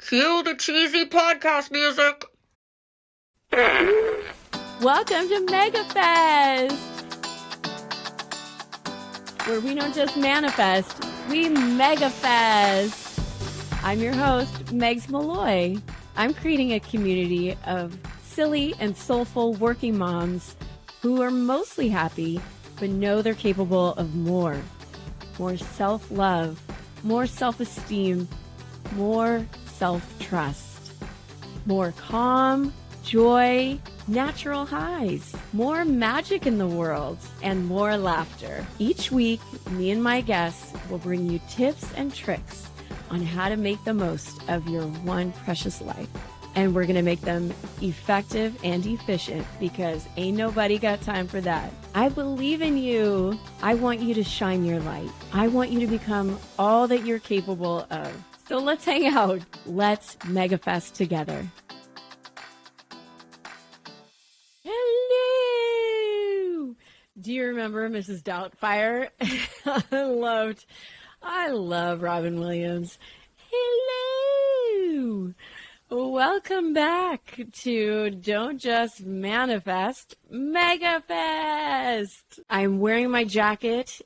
Cue the cheesy podcast music. Welcome to Megafest, where we don't just manifest, we Megafest. I'm your host, Megs Malloy. I'm creating a community of silly and soulful working moms who are mostly happy, but know they're capable of more. More self-love, more self-esteem, more self-trust, more calm, joy, natural highs, more magic in the world, and more laughter. Each week, me and my guests will bring you tips and tricks on how to make the most of your one precious life. And we're going to make them effective and efficient because ain't nobody got time for that. I believe in you. I want you to shine your light. I want you to become all that you're capable of. So let's hang out. Let's Megafest together. Hello. Do you remember Mrs. Doubtfire? I love Robin Williams. Hello. Welcome back to Don't Just Manifest, Megafest. I'm wearing my jacket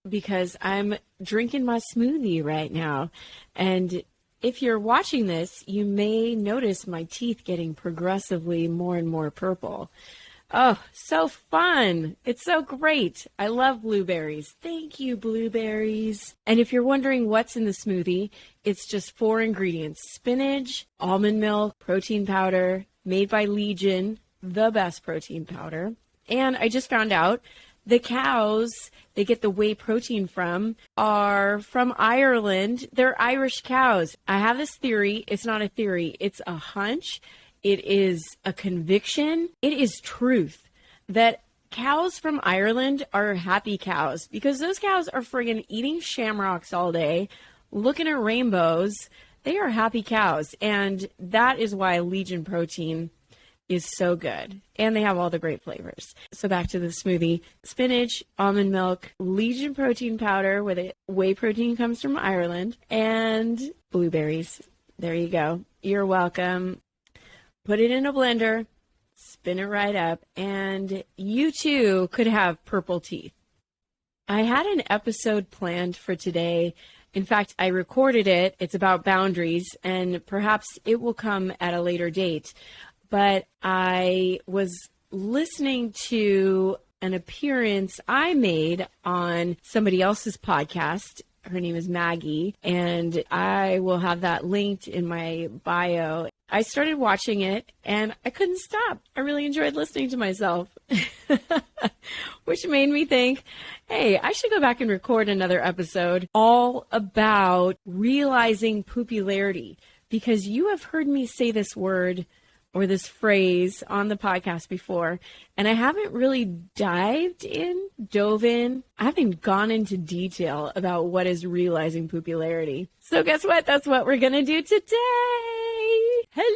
because I'm drinking my smoothie right now. And if you're watching this, you may notice my teeth getting progressively more and more purple. Oh, so fun. It's so great. I love blueberries. Thank you, blueberries. And if you're wondering what's in the smoothie, it's just 4 ingredients: spinach, almond milk, protein powder, made by Legion, the best protein powder. And I just found out the cows they get the whey protein from are from Ireland. They're Irish cows. I have this theory. It's not a theory. It's a hunch. It is a conviction. It is truth that cows from Ireland are happy cows because those cows are friggin' eating shamrocks all day, looking at rainbows. They are happy cows. And that is why Legion protein is so good. And they have all the great flavors. So back to the smoothie: spinach, almond milk, Legion protein powder, where the whey protein comes from Ireland, and blueberries. There you go. You're welcome. Put it in a blender, spin it right up, and you too could have purple teeth. I had an episode planned for today. In fact, I recorded it. It's about boundaries, and perhaps it will come at a later date. But I was listening to an appearance I made on somebody else's podcast. Her name is Maggie, and I will have that linked in my bio. I started watching it, and I couldn't stop. I really enjoyed listening to myself, which made me think, hey, I should go back and record another episode all about realizing poopularity, because you have heard me say this word or this phrase on the podcast before, and I haven't really dove in. I haven't gone into detail about what is realizing poopularity. So guess what? That's what we're going to do today. Hello!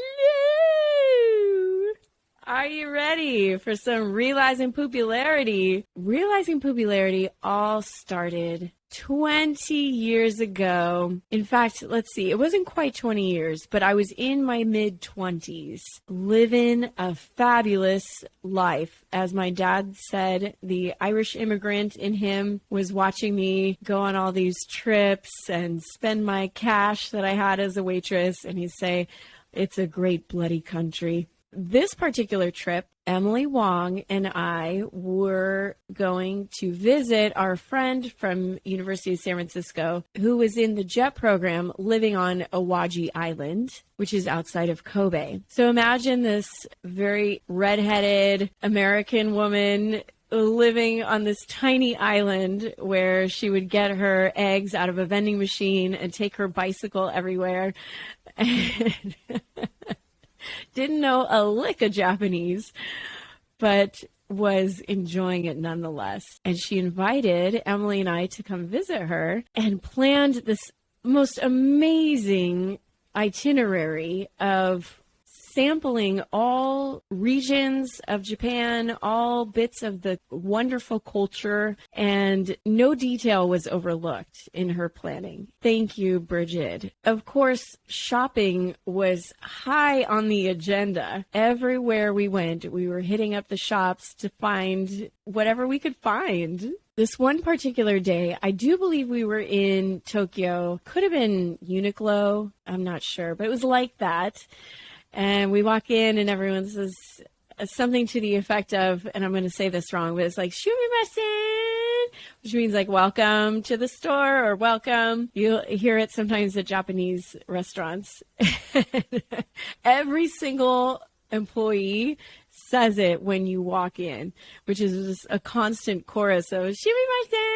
Are you ready for some realizing poopularity? Realizing poopularity all started 20 years ago. In fact, let's see, it wasn't quite 20 years, but I was in my mid-20s, living a fabulous life. As my dad said, the Irish immigrant in him was watching me go on all these trips and spend my cash that I had as a waitress, and he'd say, "It's a great bloody country." This particular trip, Emily Wong and I were going to visit our friend from University of San Francisco who was in the JET program living on Awaji Island, which is outside of Kobe. So imagine this very redheaded American woman living on this tiny island where she would get her eggs out of a vending machine and take her bicycle everywhere. And didn't know a lick of Japanese, but was enjoying it nonetheless. And she invited Emily and I to come visit her and planned this most amazing itinerary of sampling all regions of Japan, all bits of the wonderful culture, and no detail was overlooked in her planning. Thank you, Bridget. Of course, shopping was high on the agenda. Everywhere we went, we were hitting up the shops to find whatever we could find. This one particular day, I do believe we were in Tokyo. Could have been Uniqlo. I'm not sure, but it was like that. And we walk in and everyone says something to the effect of, and I'm going to say this wrong, but it's like, "Sumimasen," which means like welcome to the store or welcome. You'll hear it sometimes at Japanese restaurants. Every single employee says it when you walk in, which is just a constant chorus of "Sumimasen."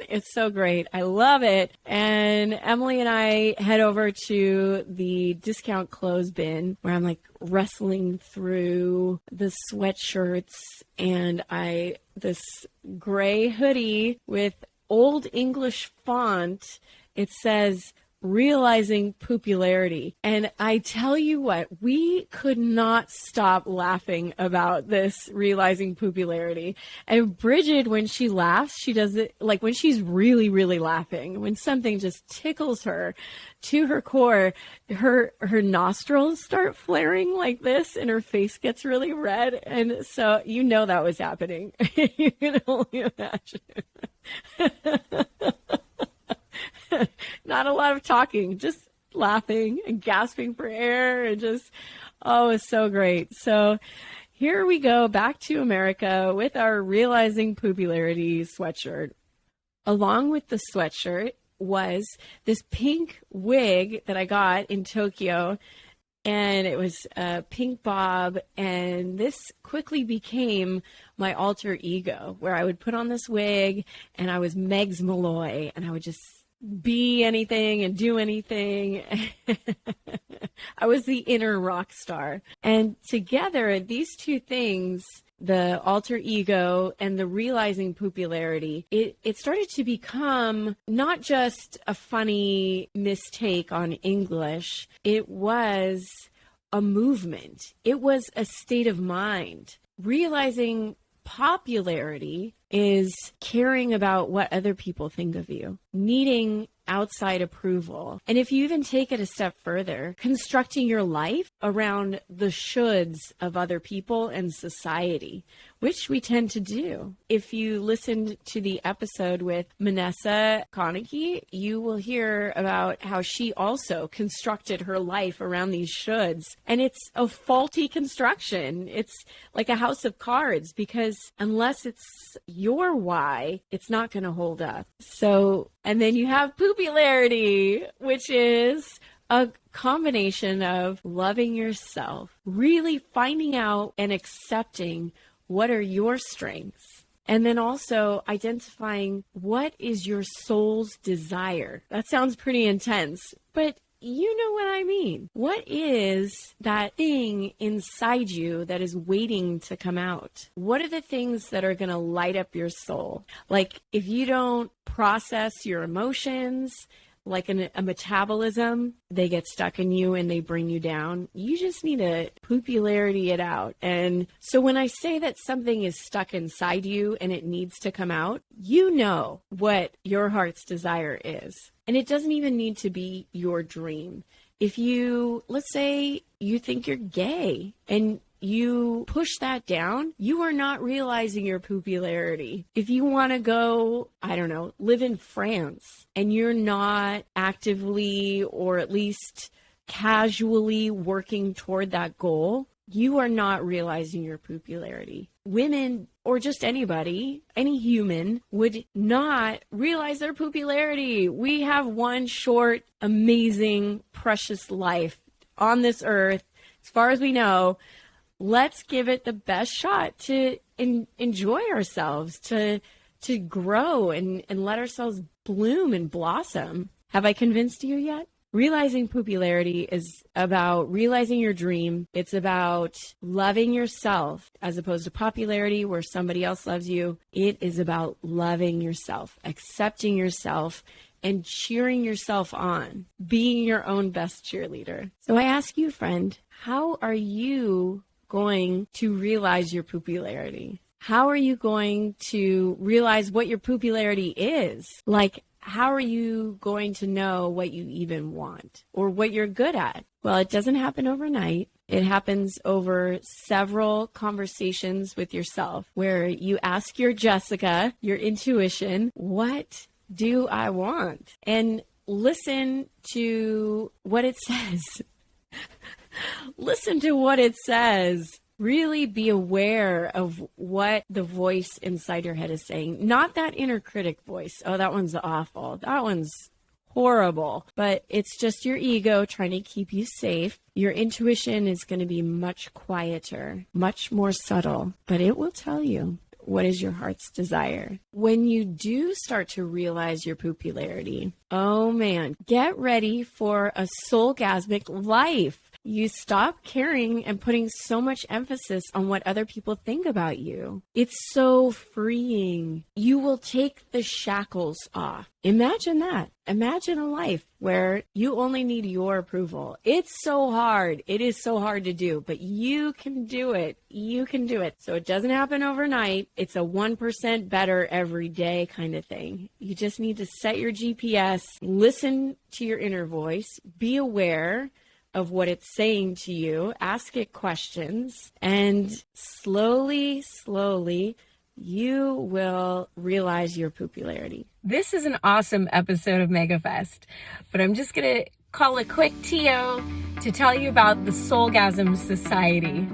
It's so great. I love it. And Emily and I head over to the discount clothes bin where I'm like wrestling through the sweatshirts and this gray hoodie with old English font. It says Realizing Poopularity. And I tell you what, we could not stop laughing about this Realizing Poopularity. And Bridget, when she laughs, she does it like when she's really, really laughing, when something just tickles her to her core, her nostrils start flaring like this and her face gets really red. And so you know that was happening. You can only imagine. Not a lot of talking, just laughing and gasping for air and just, oh, it's so great. So here we go back to America with our Realizing Poopularity sweatshirt. Along with the sweatshirt was this pink wig that I got in Tokyo, and it was a pink bob, and this quickly became my alter ego, where I would put on this wig and I was Megs Malloy, and I would just be anything and do anything. I was the inner rock star. And together, these two things, the alter ego and the Realizing Poopularity, it started to become not just a funny mistake on English. It was a movement. It was a state of mind. Realizing popularity is caring about what other people think of you, needing outside approval. And if you even take it a step further, constructing your life around the shoulds of other people and society, which we tend to do. If you listened to the episode with Manessa Konecki, you will hear about how she also constructed her life around these shoulds. And it's a faulty construction. It's like a house of cards, because unless it's your why, it's not going to hold up. So, and then you have Poopularity, which is a combination of loving yourself, really finding out and accepting what are your strengths, and then also identifying what is your soul's desire. That sounds pretty intense, but you know what I mean. What is that thing inside you that is waiting to come out? What are the things that are going to light up your soul? Like if you don't process your emotions, like a metabolism, they get stuck in you and they bring you down. You just need to Poopularity it out. And so when I say that something is stuck inside you and it needs to come out, you know what your heart's desire is. And it doesn't even need to be your dream. If you, let's say you think you're gay and you push that down, you are not realizing your Poopularity. If you want to go, I don't know, live in France and you're not actively or at least casually working toward that goal, you are not realizing your Poopularity. Women, or just anybody, any human, would not realize their Poopularity. We have one short, amazing, precious life on this earth, as far as we know. Let's give it the best shot to enjoy ourselves, to grow and let ourselves bloom and blossom. Have I convinced you yet? Realizing Poopularity is about realizing your dream. It's about loving yourself as opposed to popularity where somebody else loves you. It is about loving yourself, accepting yourself, and cheering yourself on, being your own best cheerleader. So I ask you, friend, how are you going to realize your poopularity? How are you going to realize what your poopularity is? Like, how are you going to know what you even want or what you're good at? Well, it doesn't happen overnight. It happens over several conversations with yourself where you ask your Jessica, your intuition, what do I want? And listen to what it says. Listen to what it says. Really be aware of what the voice inside your head is saying. Not that inner critic voice. Oh, that one's awful. That one's horrible. But it's just your ego trying to keep you safe. Your intuition is going to be much quieter, much more subtle, but it will tell you what is your heart's desire. When you do start to realize your poopularity, oh man, get ready for a soulgasmic life. You stop caring and putting so much emphasis on what other people think about you. It's so freeing. You will take the shackles off. Imagine that. Imagine a life where you only need your approval. It's so hard. It is so hard to do, but you can do it. You can do it. So it doesn't happen overnight. It's a 1% better every day kind of thing. You just need to set your GPS, listen to your inner voice, be aware of what it's saying to you, ask it questions, and slowly, you will realize your poopularity. This is an awesome episode of Megafest, but I'm just going to call a quick TO to tell you about the Soulgasm Society.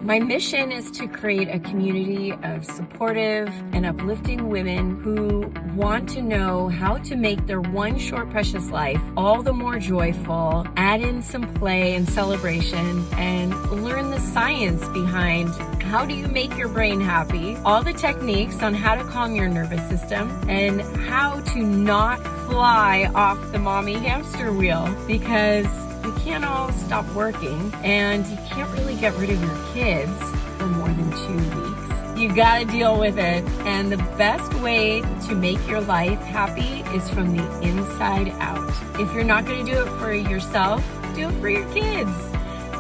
My mission is to create a community of supportive and uplifting women who want to know how to make their one short precious life all the more joyful, add in some play and celebration, and learn the science behind how do you make your brain happy, all the techniques on how to calm your nervous system, and how to not fly off the mommy hamster wheel, because you can't all stop working and you can't really get rid of your kids for more than 2 weeks. You gotta deal with it. And the best way to make your life happy is from the inside out. If you're not gonna do it for yourself, do it for your kids.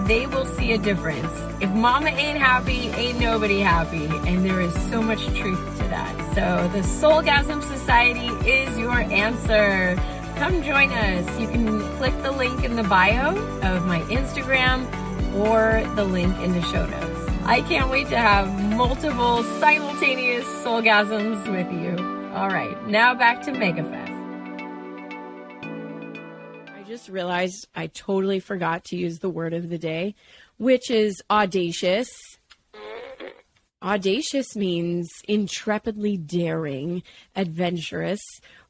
They will see a difference. If mama ain't happy, ain't nobody happy. And there is so much truth to that. So the Soulgasm Society is your answer. Come join us. You can click the link in the bio of my Instagram or the link in the show notes. I can't wait to have multiple simultaneous soulgasms with you. All right, now back to Megafest. I just realized I totally forgot to use the word of the day, which is audacious. Audacious means intrepidly daring, adventurous,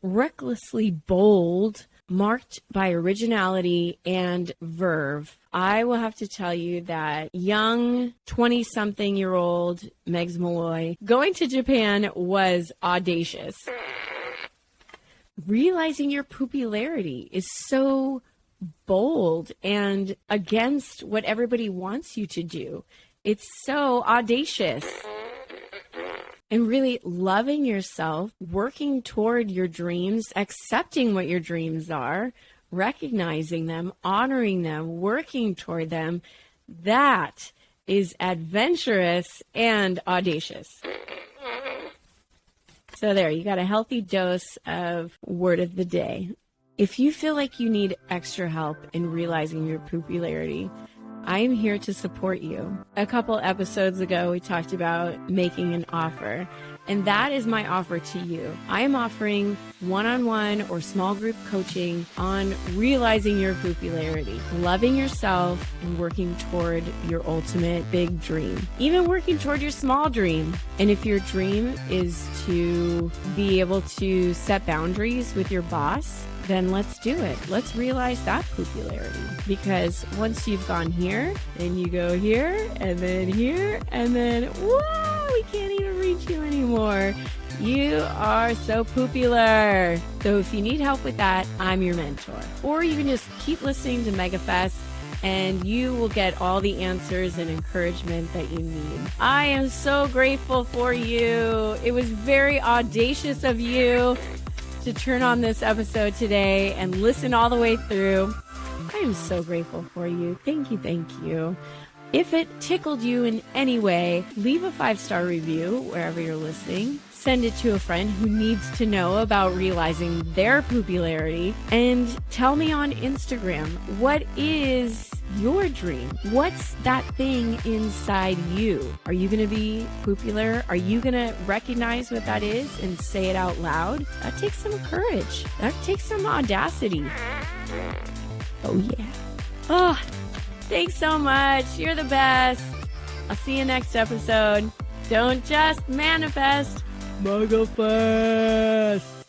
recklessly bold, marked by originality and verve. I will have to tell you that young 20-something-year-old Megs Malloy going to Japan was audacious. Realizing your poopularity is so bold and against what everybody wants you to do. It's so audacious. And really loving yourself, working toward your dreams, accepting what your dreams are, recognizing them, honoring them, working toward them, that is adventurous and audacious. So there, you got a healthy dose of word of the day. If you feel like you need extra help in realizing your poopularity, I'm here to support you. A couple episodes ago, we talked about making an offer, and that is my offer to you. I am offering one-on-one or small group coaching on realizing your poopularity, loving yourself, and working toward your ultimate big dream, even working toward your small dream. And if your dream is to be able to set boundaries with your boss, then let's do it. Let's realize that poopularity. Because once you've gone here, then you go here, and then whoa, we can't even reach you anymore. You are so poopular. So if you need help with that, I'm your mentor. Or you can just keep listening to Megafest, and you will get all the answers and encouragement that you need. I am so grateful for you. It was very audacious of you to turn on this episode today and listen all the way through. I am so grateful for you. Thank you, thank you. If it tickled you in any way, leave a 5-star review wherever you're listening. Send it to a friend who needs to know about realizing their poopularity. And tell me on Instagram, what is your dream? What's that thing inside you? Are you going to be poopular? Are you going to recognize what that is and say it out loud? That takes some courage. That takes some audacity. Oh, yeah. Oh, thanks so much. You're the best. I'll see you next episode. Don't just manifest. Megafest.